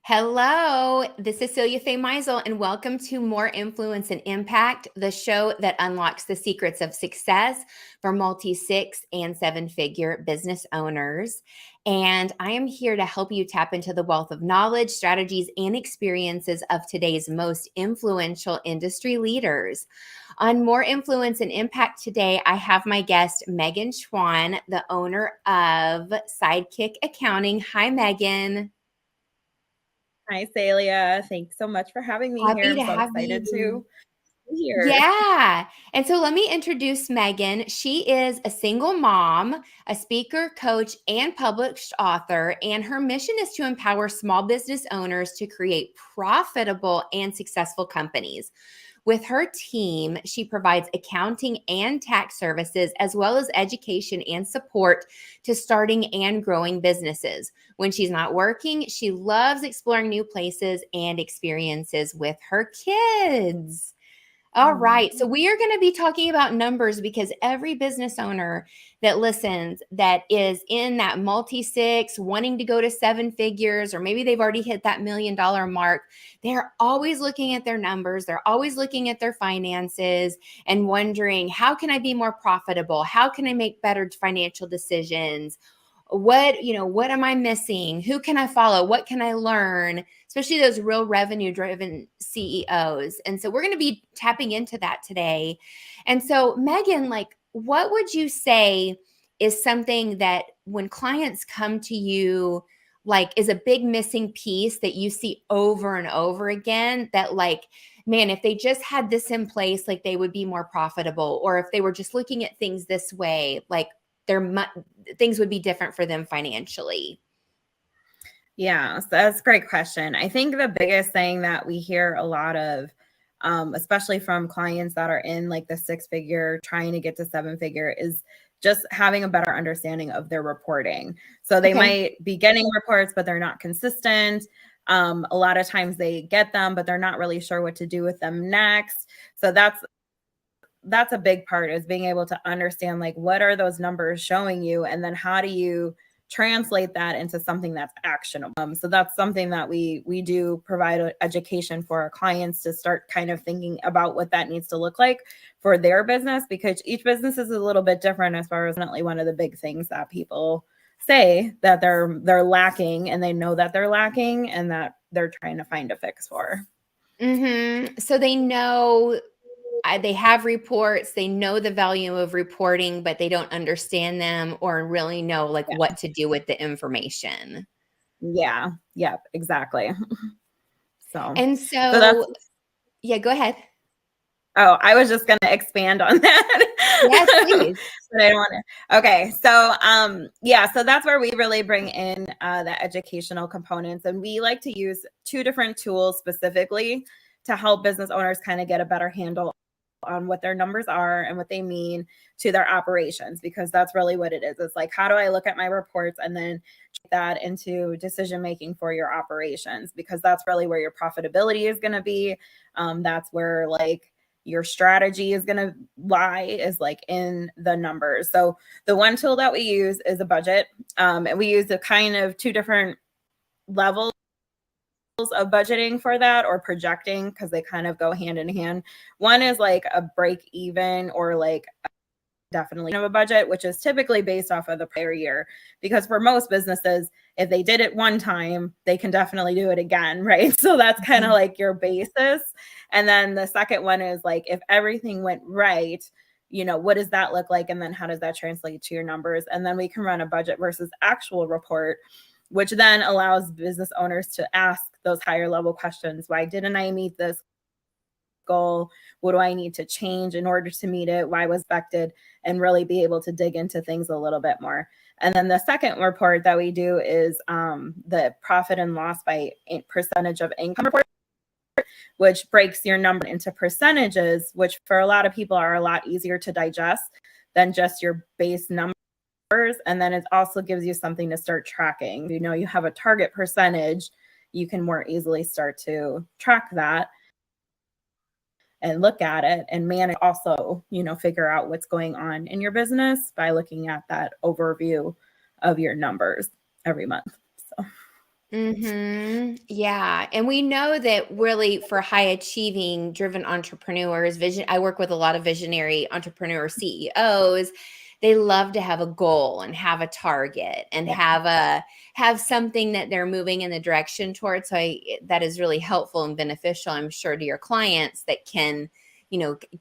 Hello, this is Celia Faye Meisel, and welcome to More Influence and Impact, the show that unlocks the secrets of success for multi-six and seven-figure business owners. And I am here to help you tap into the wealth of knowledge, strategies, and experiences of today's most influential industry leaders. On More Influence and Impact today, I have my guest, Megan Schwan, the owner of Sidekick Accounting. Hi, Megan. Hi, Celia. Thanks so much for having me here. Happy I'm to so have excited you. to be here. Yeah. And so let me introduce Megan. She is a single mom, a speaker, coach, and published author. And her mission is to empower small business owners to create profitable and successful companies. With her team, she provides accounting and tax services, as well as education and support to starting and growing businesses. When she's not working, she loves exploring new places and experiences with her kids. All right. So we are going to be talking about numbers because every business owner that listens that is in that multi-six, wanting to go to seven figures, or maybe they've already hit that $1 million mark, they're always looking at their numbers. They're always looking at their finances and wondering, how can I be more profitable? How can I make better financial decisions? What am I missing? Who can I follow? What can I learn? Especially those real revenue driven CEOs. And so we're going to be tapping into that today. And so, Megan, what would you say is something that when clients come to you, is a big missing piece that you see over and over again that, man, if they just had this in place, they would be more profitable, or if they were just looking at things this way, things would be different for them financially? Yeah, so that's a great question. I think the biggest thing that we hear a lot of, especially from clients that are in the six-figure, trying to get to seven-figure, is just having a better understanding of their reporting. So they might be getting reports, but they're not consistent. A lot of times they get them, but they're not really sure what to do with them next. So that's a big part, is being able to understand what are those numbers showing you, and then how do you translate that into something that's actionable. So that's something that we do provide education for our clients to start kind of thinking about what that needs to look like for their business, because each business is a little bit different. As far as definitely one of the big things that people say that they're lacking, and they know that they're lacking, and that they're trying to find a fix for. So they know, they have reports, they know the value of reporting, but they don't understand them or really know what to do with the information. Yeah. Yep. Exactly. And So that's, yeah, go ahead. oh, I was just going to expand on that. Yes, please. But I don't want to. Okay. So, yeah, so that's where we really bring in the educational components. And we like to use two different tools specifically to help business owners kind of get a better handle on what their numbers are and what they mean to their operations, because that's really what it is. It's how do I look at my reports and then take that into decision making for your operations, because that's really where your profitability is going to be. That's where your strategy is going to lie, is in the numbers. So the one tool that we use is a budget, and we use a kind of two different levels of budgeting for that, or projecting, because they kind of go hand in hand. One is a break even, or definitely a budget, which is typically based off of the prior year, because for most businesses, if they did it one time, they can definitely do it again, right? So that's kind of your basis. And then the second one is if everything went right, what does that look like? And then how does that translate to your numbers? And then we can run a budget versus actual report, which then allows business owners to ask those higher level questions. Why didn't I meet this goal? What do I need to change in order to meet it? Why was expected? And really be able to dig into things a little bit more. And then the second report that we do is the profit and loss by percentage of income report, which breaks your number into percentages, which for a lot of people are a lot easier to digest than just your base number. And then it also gives you something to start tracking. You have a target percentage, you can more easily start to track that and look at it and manage, also, figure out what's going on in your business by looking at that overview of your numbers every month. So Yeah. And we know that really for high achieving driven entrepreneurs, I work with a lot of visionary entrepreneur CEOs. They love to have a goal and have a target and Yeah. have something that they're moving in the direction towards. So that is really helpful and beneficial, I'm sure, to your clients that can,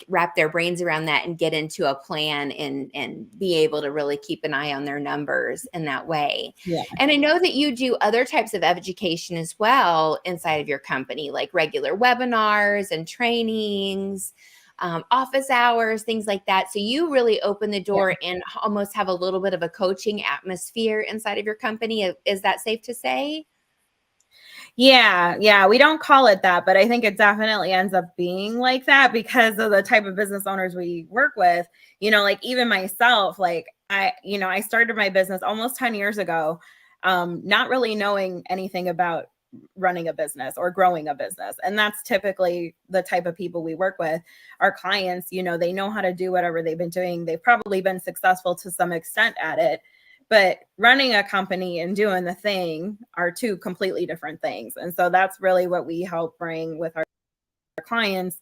wrap their brains around that and get into a plan and be able to really keep an eye on their numbers in that way. Yeah. And I know that you do other types of education as well inside of your company, like regular webinars and trainings, office hours, things like that. So you really open the door and almost have a little bit of a coaching atmosphere inside of your company. Is that safe to say? Yeah. We don't call it that, but I think it definitely ends up being like that because of the type of business owners we work with. Like even myself, like I started my business almost 10 years ago, not really knowing anything about running a business or growing a business. And that's typically the type of people we work with. Our clients, they know how to do whatever they've been doing. They've probably been successful to some extent at it. But running a company and doing the thing are two completely different things. And so that's really what we help bring with our clients,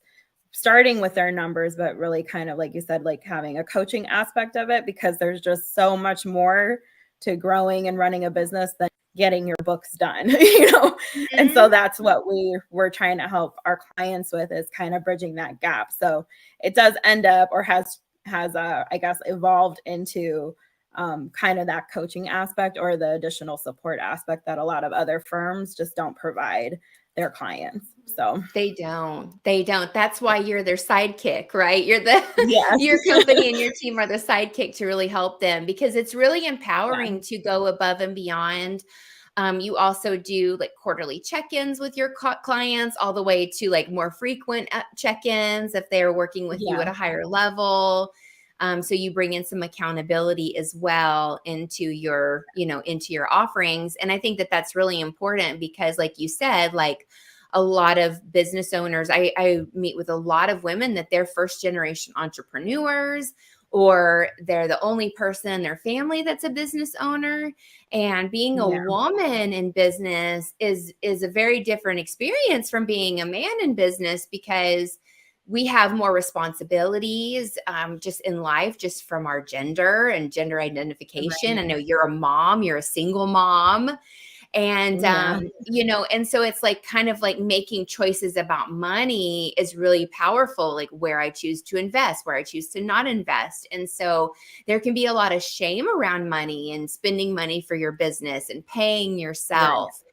starting with their numbers, but really kind of, like you said, like having a coaching aspect of it, because there's just so much more to growing and running a business than getting your books done, And so that's what we're trying to help our clients with, is kind of bridging that gap. So it does end up, or has I guess, evolved into kind of that coaching aspect or the additional support aspect that a lot of other firms just don't provide their clients. So they don't. That's why you're their sidekick, right? yes. Your company and your team are the sidekick to really help them, because it's really empowering to go above and beyond. You also do like quarterly check-ins with your clients, all the way to like more frequent check-ins if they're working with you at a higher level. So you bring in some accountability as well into your offerings. And I think that that's really important because, like you said, like a lot of business owners, I meet with a lot of women that they're first generation entrepreneurs, or they're the only person in their family that's a business owner. And being a woman in business is a very different experience from being a man in business, because we have more responsibilities just in life, just from our gender and gender identification. I know you're a mom, you're a single mom. And, and so it's like kind of like making choices about money is really powerful, like where I choose to invest, where I choose to not invest. And so there can be a lot of shame around money and spending money for your business and paying yourself.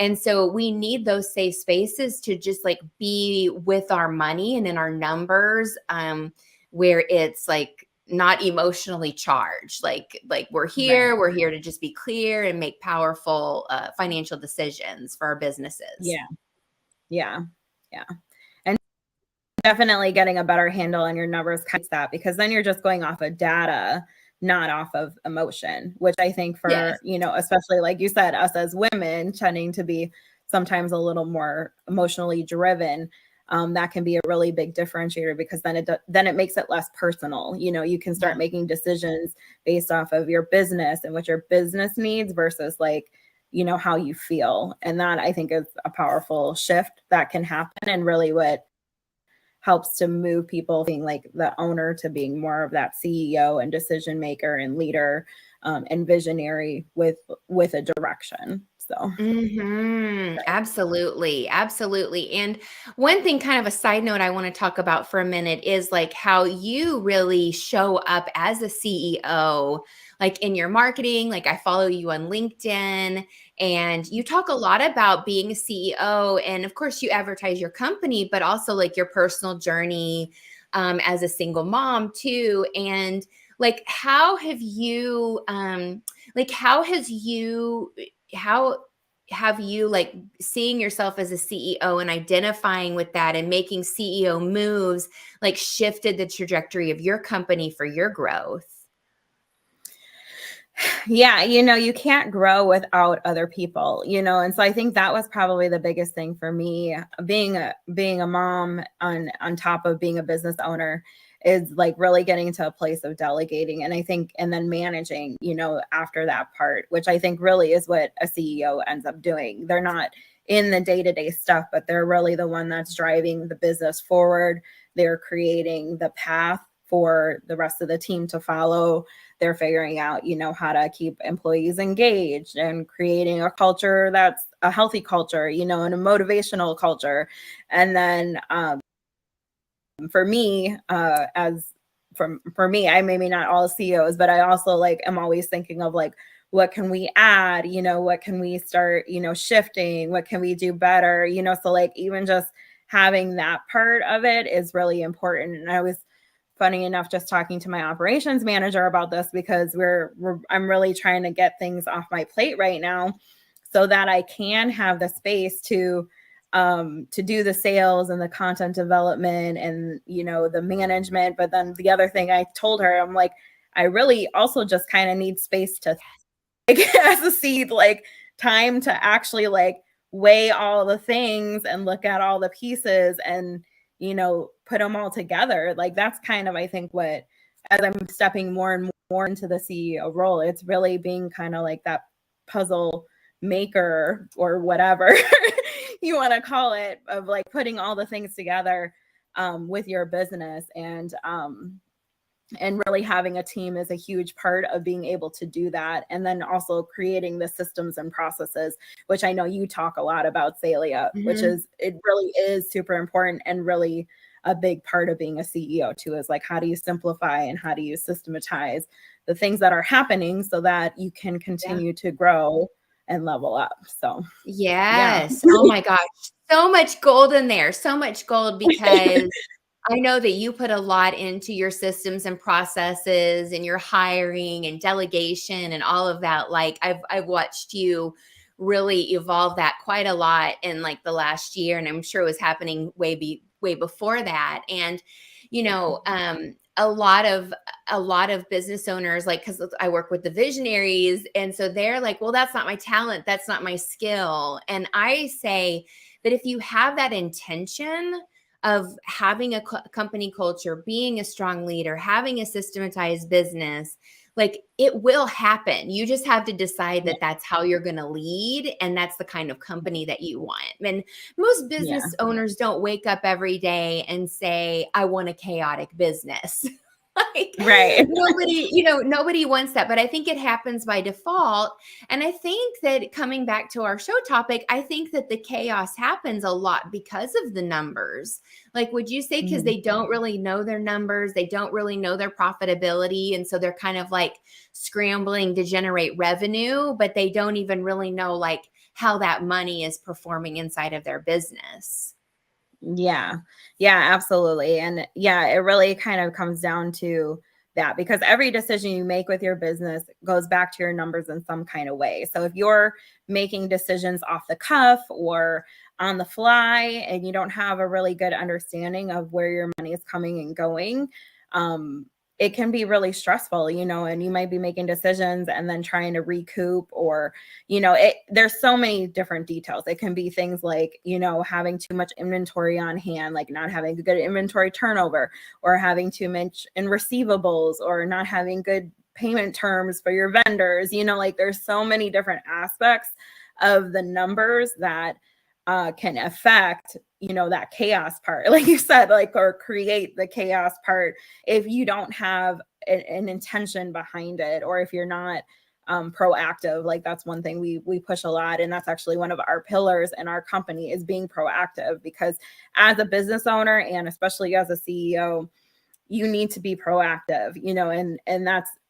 And so we need those safe spaces to just like be with our money and in our numbers, where it's like not emotionally charged. Like we're here to just be clear and make powerful financial decisions for our businesses. Yeah. And definitely getting a better handle on your numbers, that, because then you're just going off of data, not off of emotion, which I think for, especially like you said, us as women tending to be sometimes a little more emotionally driven, that can be a really big differentiator, because then it makes it less personal. You can start making decisions based off of your business and what your business needs versus like, how you feel. And that, I think, is a powerful shift that can happen, and really what helps to move people being like the owner to being more of that CEO and decision maker and leader, and visionary with a direction. So absolutely. And one thing, kind of a side note, I want to talk about for a minute is like how you really show up as a CEO, like in your marketing. Like I follow you on LinkedIn, and you talk a lot about being a CEO, and of course you advertise your company, but also like your personal journey as a single mom too. And like, how have you like seeing yourself as a CEO and identifying with that and making CEO moves like shifted the trajectory of your company for your growth? Yeah, you can't grow without other people, and so I think that was probably the biggest thing for me, being a mom on top of being a business owner, is like really getting to a place of delegating. And I think, and then managing, after that part, which I think really is what a CEO ends up doing. They're not in the day-to-day stuff, but they're really the one that's driving the business forward. They're creating the path for the rest of the team to follow. They're figuring out, how to keep employees engaged and creating a culture that's a healthy culture, and a motivational culture. And then for me, for me, I maybe not all CEOs, but I also like am always thinking of like, what can we add? What can we start, shifting? What can we do better? So like even just having that part of it is really important. And I was, funny enough, just talking to my operations manager about this because I'm really trying to get things off my plate right now so that I can have the space to do the sales and the content development and, the management. But then the other thing I told her, I'm like, I really also just kind of need space to as a seed, like time to actually like weigh all the things and look at all the pieces and, put them all together. Like that's kind of, I think, what, as I'm stepping more and more into the CEO role, it's really being kind of like that puzzle maker or whatever you want to call it, of like putting all the things together with your business. And really having a team is a huge part of being able to do that. And then also creating the systems and processes, which I know you talk a lot about, Celia, which is, it really is super important and really a big part of being a CEO too, is like, how do you simplify and how do you systematize the things that are happening so that you can continue to grow and level up. So yes. Oh my gosh. So much gold in there. So much gold, because I know that you put a lot into your systems and processes and your hiring and delegation and all of that. Like I've watched you really evolve that quite a lot in like the last year. And I'm sure it was happening way before that. And, a lot of business owners, like, cause I work with the visionaries. And so they're like, well, that's not my talent. That's not my skill. And I say that if you have that intention of having a company culture, being a strong leader, having a systematized business, like it will happen. You just have to decide that that's how you're going to lead. And that's the kind of company that you want. And most business owners don't wake up every day and say, I want a chaotic business. Like, right. nobody wants that, but I think it happens by default. And I think that, coming back to our show topic, I think that the chaos happens a lot because of the numbers. Like, would you say, because they don't really know their numbers, they don't really know their profitability. And so they're kind of like scrambling to generate revenue, but they don't even really know like how that money is performing inside of their business. Yeah, absolutely. And it really kind of comes down to that, because every decision you make with your business goes back to your numbers in some kind of way. So if you're making decisions off the cuff or on the fly and you don't have a really good understanding of where your money is coming and going, it can be really stressful, and you might be making decisions and then trying to recoup, or, there's so many different details. It can be things like, having too much inventory on hand, like not having a good inventory turnover, or having too much in receivables, or not having good payment terms for your vendors. Like there's so many different aspects of the numbers that can affect, that chaos part, like you said, like, or create the chaos part if you don't have an intention behind it, or if you're not proactive. Like that's one thing we push a lot. And that's actually one of our pillars in our company, is being proactive, because as a business owner, and especially as a CEO, you need to be proactive, and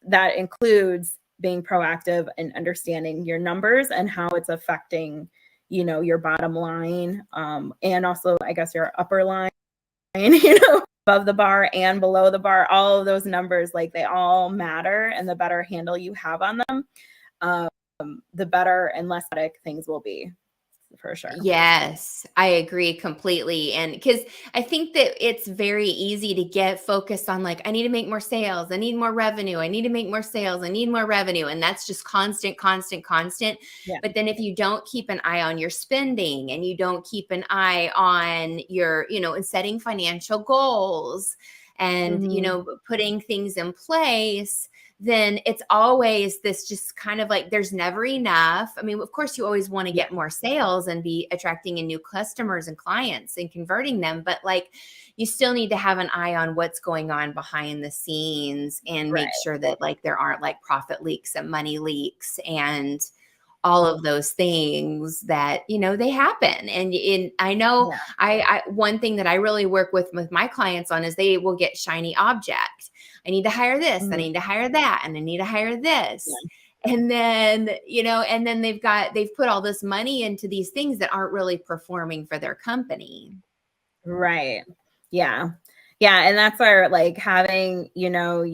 that includes being proactive and understanding your numbers and how it's affecting, your bottom line, and also, I guess, your upper line, above the bar and below the bar. All of those numbers, like, they all matter, and the better handle you have on them, the better and less static things will be, for sure. Yes, I agree completely. And because I think that it's very easy to get focused on like, I need to make more sales. I need more revenue. I need to make more sales. I need more revenue. And that's just constant. Yeah. But then if you don't keep an eye on your spending, and you don't keep an eye on your, and setting financial goals and, Mhm. putting things in place, then it's always this just kind of like there's never enough. I mean, of course, you always want to Yeah. get more sales and be attracting in new customers and clients and converting them, but like you still need to have an eye on what's going on behind the scenes and make Right. sure that like there aren't like profit leaks and money leaks and all of those things that they happen. And I know Yeah. I one thing that I really work with my clients on is they will get shiny object. I need to hire this, I Mhm. need to hire that, and I need to hire Yeah. this. And then and then they've put all this money into these things that aren't really performing for their company. Right. Yeah. Yeah. And that's where like having, your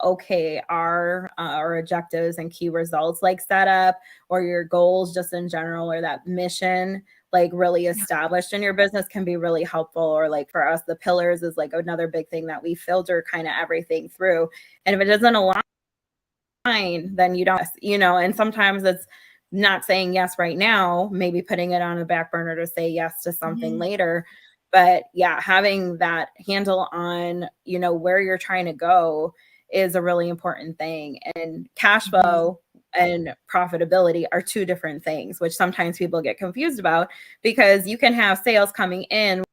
OKR or objectives and key results like set up, or your goals just in general, or that mission like really Yeah. established in your business can be really helpful. Or like for us, the pillars is like another big thing that we filter kind of everything through. And if it doesn't align, then you don't, and sometimes it's not saying yes right now, maybe putting it on the back burner to say yes to something Mhm. later. But yeah, having that handle on, where you're trying to go is a really important thing. And cash Mhm. flow and profitability are two different things, which sometimes people get confused about, because you can have sales coming in,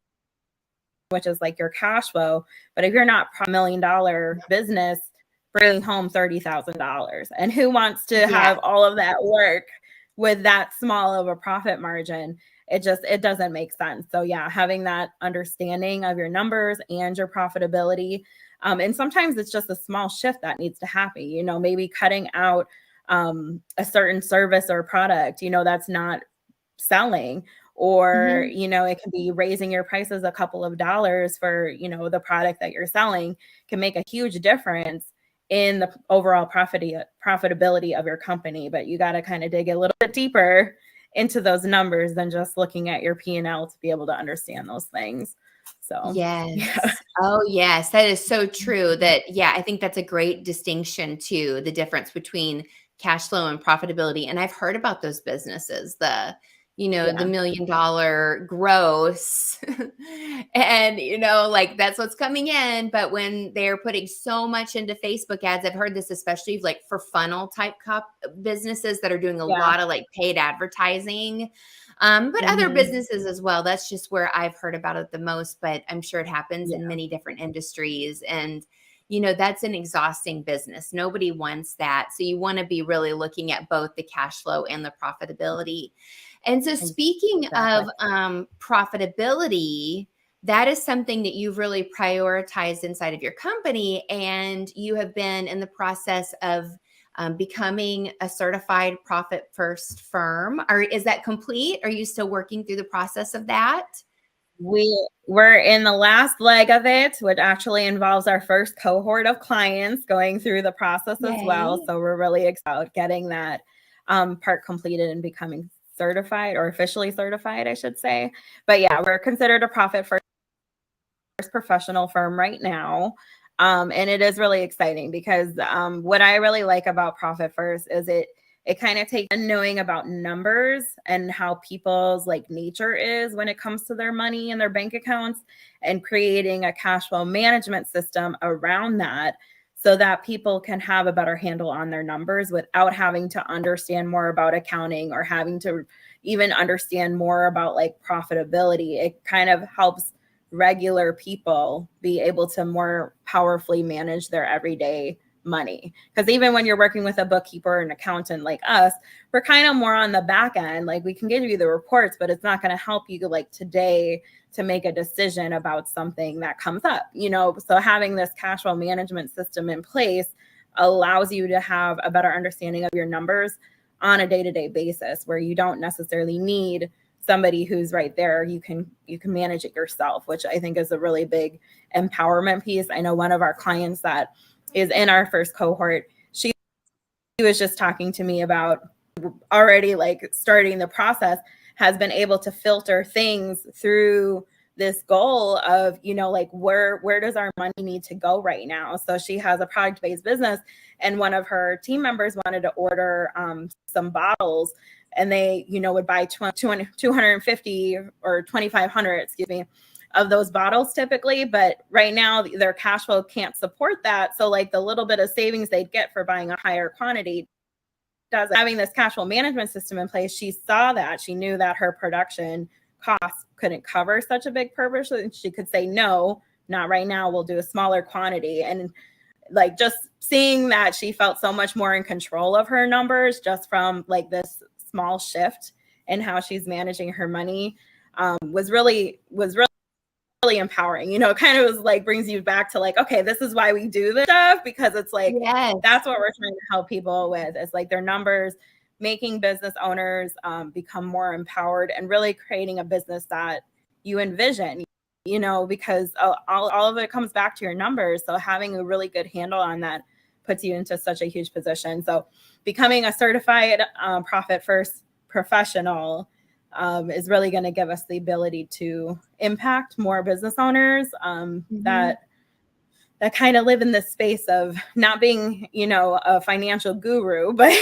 which is like your cash flow. But if you're not a $1 million business, bringing home $30,000, and who wants to Yeah. have all of that work with that small of a profit margin? It doesn't make sense. So yeah, having that understanding of your numbers and your profitability. And sometimes it's just a small shift that needs to happen, maybe cutting out a certain service or product, that's not selling, or Mhm. it can be raising your prices a couple of dollars for the product that you're selling, can make a huge difference in the overall profitability of your company. But you got to kind of dig a little bit deeper into those numbers than just looking at your P&L to be able to understand those things. So yeah. Yes. Oh, yes. That is so true. Yeah, I think that's a great distinction too, the difference between cash flow and profitability. And I've heard about those businesses, the Yeah. $1 million gross. And, like that's what's coming in. But when they're putting so much into Facebook ads, I've heard this, especially like for funnel type businesses that are doing a Yeah. lot of like paid advertising, but other Hmm. businesses as well. That's just where I've heard about it the most, but I'm sure it happens in Yeah. many different industries. And, that's an exhausting business. Nobody wants that. So you want to be really looking at both the cash flow and the profitability. And so speaking Exactly. of profitability, that is something that you've really prioritized inside of your company. And you have been in the process of becoming a certified profit first firm. Is that complete? Are you still working through the process of that? We're in the last leg of it, which actually involves our first cohort of clients going through the process as well. Yay. So we're really excited about getting that part completed and becoming certified, or officially certified, I should say. But yeah, we're considered a profit first professional firm right now. And it is really exciting because what I really like about Profit First is it kind of takes knowing about numbers and how people's like nature is when it comes to their money and their bank accounts, and creating a cash flow management system around that, so that people can have a better handle on their numbers without having to understand more about accounting, or having to even understand more about like profitability. It kind of helps regular people be able to more powerfully manage their everyday money. Because even when you're working with a bookkeeper or an accountant like us, we're kind of more on the back end. Like we can give you the reports, but it's not going to help you like today to make a decision about something that comes up, So having this cash flow management system in place allows you to have a better understanding of your numbers on a day-to-day basis, where you don't necessarily need somebody who's right there. You can manage it yourself, which I think is a really big empowerment piece. I know one of our clients that is in our first cohort, she was just talking to me about already like starting the process, has been able to filter things through this goal of, like where does our money need to go right now? So she has a product-based business, and one of her team members wanted to order some bottles, and they would buy 250 or 2,500, excuse me, of those bottles typically, but right now their cash flow can't support that. So like the little bit of savings they'd get for buying a higher quantity does having this cash flow management system in place. She saw that, she knew that her production costs couldn't cover such a big purchase, and she could say, no, not right now, we'll do a smaller quantity. And like just seeing that she felt so much more in control of her numbers just from like this small shift in how she's managing her money was really empowering. You know, it kind of was like brings you back to like, okay, this is why we do this stuff, because it's like, Yes. that's what we're trying to help people with. It's like their numbers, making business owners become more empowered and really creating a business that you envision, you know, because all of it comes back to your numbers. So having a really good handle on that puts you into such a huge position. So becoming a certified Profit First professional is really going to give us the ability to impact more business owners that kind of live in this space of not being, you know, a financial guru, but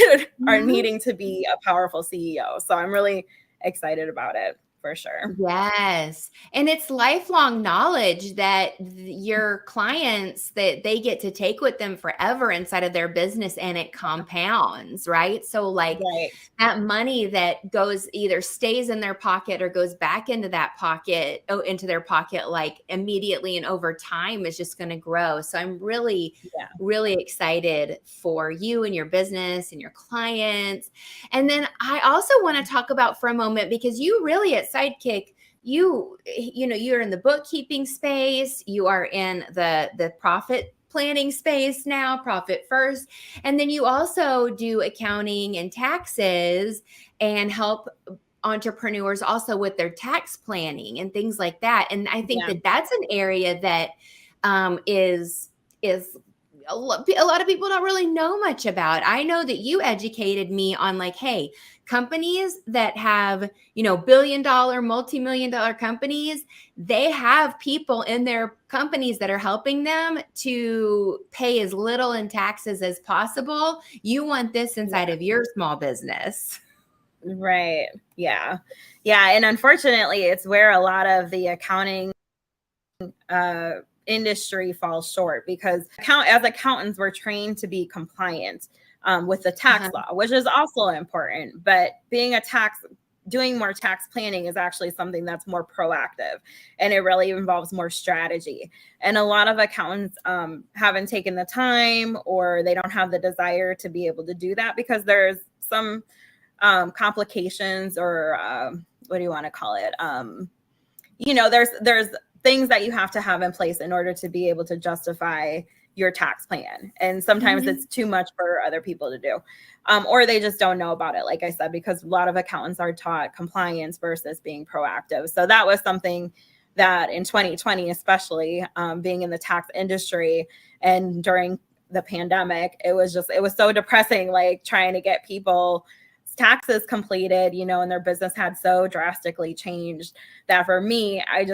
are needing to be a powerful CEO. So I'm really excited about it. For sure. Yes. And it's lifelong knowledge that your clients, that they get to take with them forever inside of their business, and it compounds, right? So like that money that goes either stays in their pocket or goes back into that pocket, into their pocket, like immediately and over time is just going to grow. So I'm really, really excited for you and your business and your clients. And then I also want to talk about for a moment, because you really at Sidekick, you know, you're in the bookkeeping space, you are in the profit planning space now, Profit First, and then you also do accounting and taxes and help entrepreneurs also with their tax planning and things like that. And I think that that's an area that is a lot of people don't really know much about. I know that you educated me on like, hey, companies that have, you know, billion-dollar, multi-million-dollar companies, they have people in their companies that are helping them to pay as little in taxes as possible. You want this inside of your small business. Right. Yeah. Yeah. And unfortunately, it's where a lot of the accounting industry falls short, because as accountants, we're trained to be compliant with the tax law, which is also important. But doing more tax planning is actually something that's more proactive, and it really involves more strategy. And a lot of accountants haven't taken the time, or they don't have the desire to be able to do that, because there's some complications, or what do you want to call it? You know, there's things that you have to have in place in order to be able to justify your tax plan. And sometimes it's too much for other people to do, or they just don't know about it, like I said, because a lot of accountants are taught compliance versus being proactive. So that was something that in 2020, especially being in the tax industry and during the pandemic, it was so depressing, like trying to get people taxes completed, you know, and their business had so drastically changed that for me, I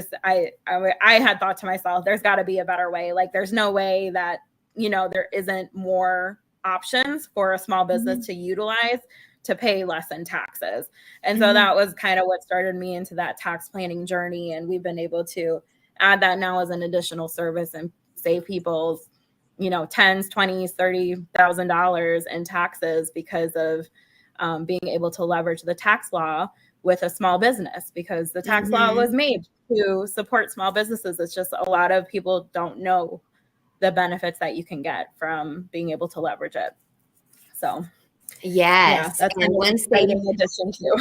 had thought to myself, there's got to be a better way. Like, there's no way that, you know, there isn't more options for a small business to utilize to pay less in taxes. And so that was kind of what started me into that tax planning journey. And we've been able to add that now as an additional service and save people's, you know, tens, 20s, $30,000 in taxes because of being able to leverage the tax law with a small business, because the tax law was made to support small businesses. It's just a lot of people don't know the benefits that you can get from being able to leverage it. So yes, that's and once they addition to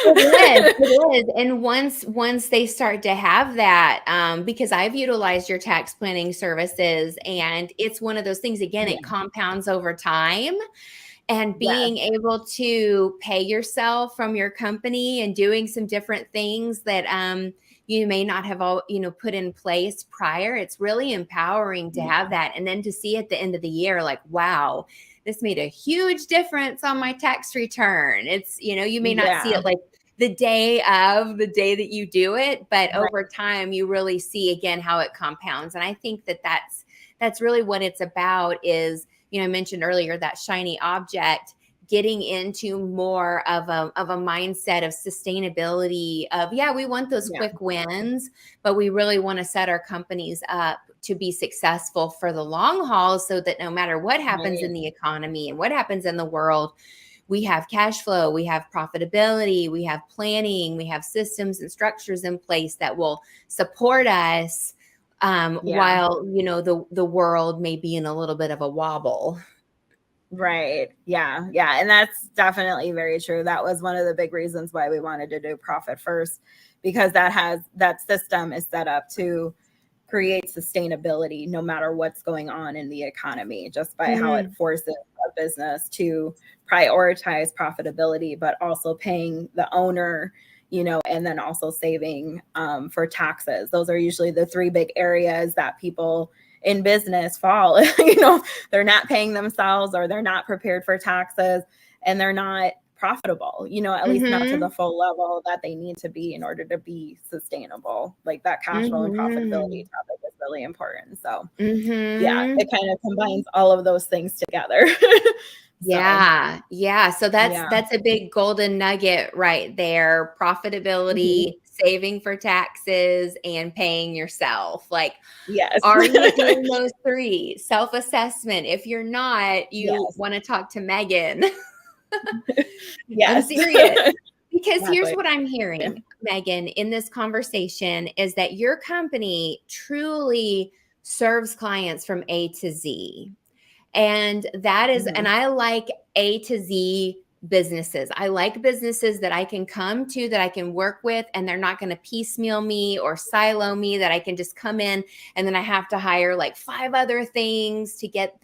it is. And once they start to have that, because I've utilized your tax planning services, and it's one of those things, again, it compounds over time. And being able to pay yourself from your company and doing some different things that you may not have all, you know, put in place prior, it's really empowering to have that. And then to see at the end of the year, like, wow, this made a huge difference on my tax return. It's, you know, you may not see it like the day that you do it, but over time you really see again how it compounds. And I think that that's really what it's about is, you know, I mentioned earlier that shiny object. getting into more of a mindset of sustainability of, we want those quick wins, but we really want to set our companies up to be successful for the long haul, so that no matter what happens in the economy and what happens in the world, we have cash flow, we have profitability, we have planning, we have systems and structures in place that will support us while, you know, the world may be in a little bit of a wobble. Right. Yeah. Yeah. And that's definitely very true. That was one of the big reasons why we wanted to do Profit First, because that system is set up to create sustainability no matter what's going on in the economy, just by how it forces a business to prioritize profitability, but also paying the owner, you know, and then also saving for taxes. Those are usually the three big areas that people in business fall. You know, they're not paying themselves, or they're not prepared for taxes, and they're not profitable, you know, at least not to the full level that they need to be in order to be sustainable. Like that cash flow and profitability topic is really important. So yeah, it kind of combines all of those things together. So that's a big golden nugget right there. Profitability, saving for taxes, and paying yourself. Like, are you doing those three? Self-assessment. If you're not, you want to talk to Megan. I'm serious. Because here's what I'm hearing, Megan, in this conversation is that your company truly serves clients from A to Z. And that is, and I like A to Z businesses. I like businesses that I can come to, that I can work with, and they're not going to piecemeal me or silo me, that I can just come in and then I have to hire like 5 other things to get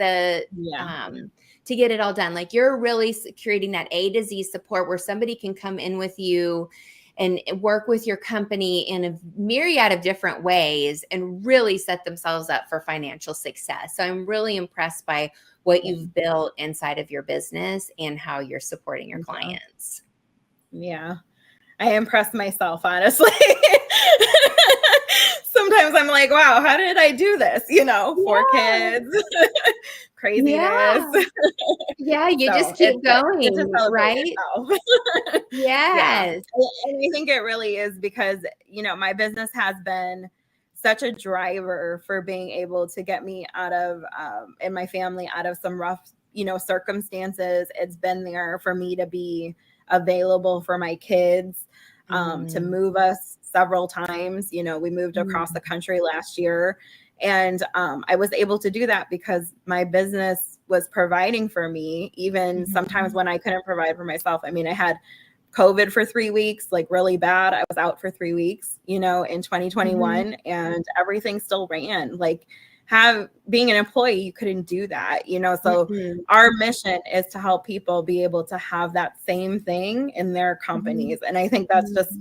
to get it all done. Like, you're really creating that A to Z support where somebody can come in with you and work with your company in a myriad of different ways and really set themselves up for financial success. So I'm really impressed by what you've built inside of your business and how you're supporting your clients. Yeah. I impress myself, honestly. Sometimes I'm like, wow, how did I do this? You know, 4 kids, craziness. You just keep going, right? Yes. And I think it really is because, you know, my business has been such a driver for being able to get me out of, and my family out of some rough, you know, circumstances. It's been there for me to be available for my kids, to move us several times. You know, we moved across the country last year, and I was able to do that because my business was providing for me, even sometimes when I couldn't provide for myself. I mean, I had COVID for 3 weeks, like really bad. I was out for 3 weeks, you know, in 2021, and everything still ran. Like, being an employee, you couldn't do that, you know? So our mission is to help people be able to have that same thing in their companies. And I think that's just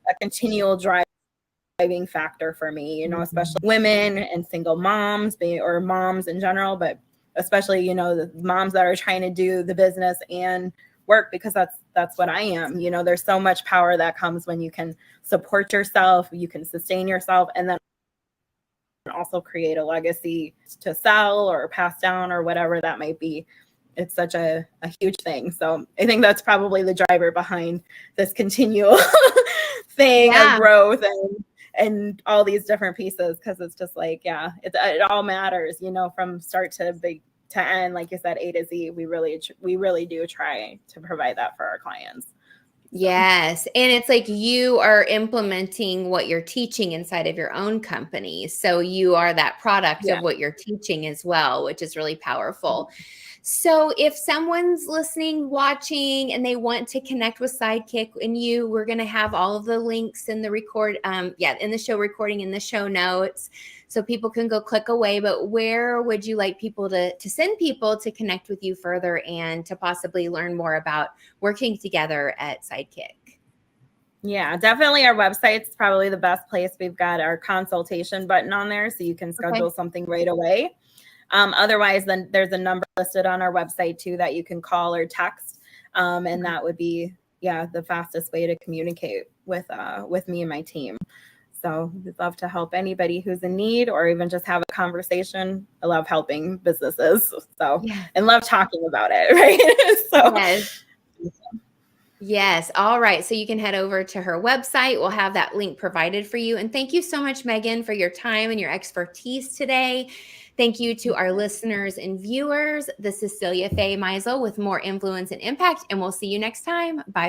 a continual driving factor for me, you know, especially women and single moms, or moms in general, but especially, you know, the moms that are trying to do the business and work, because that's what I am. You know, there's so much power that comes when you can support yourself, you can sustain yourself, and then also create a legacy to sell or pass down or whatever that might be. It's such a huge thing. So I think that's probably the driver behind this continual thing of growth and all these different pieces, because it's just like, it all matters, you know, from start to end, like you said, A to Z. We really do try to provide that for our clients. Yes. And it's like you are implementing what you're teaching inside of your own company. So you are that product of what you're teaching as well, which is really powerful. So if someone's listening, watching, and they want to connect with Sidekick and you, we're going to have all of the links in the in the show recording, in the show notes, so people can go click away. But where would you like people to send people to connect with you further and to possibly learn more about working together at Sidekick? Yeah, definitely our website's probably the best place. We've got our consultation button on there, so you can schedule something right away. Otherwise, then there's a number listed on our website too that you can call or text. And that would be, the fastest way to communicate with me and my team. So we'd love to help anybody who's in need or even just have a conversation. I love helping businesses. So, and love talking about it. Right. So, yes. Yes. All right. So you can head over to her website. We'll have that link provided for you. And thank you so much, Megan, for your time and your expertise today. Thank you to our listeners and viewers. This is Celia Faye Meisel with More Influence and Impact, and we'll see you next time. Bye.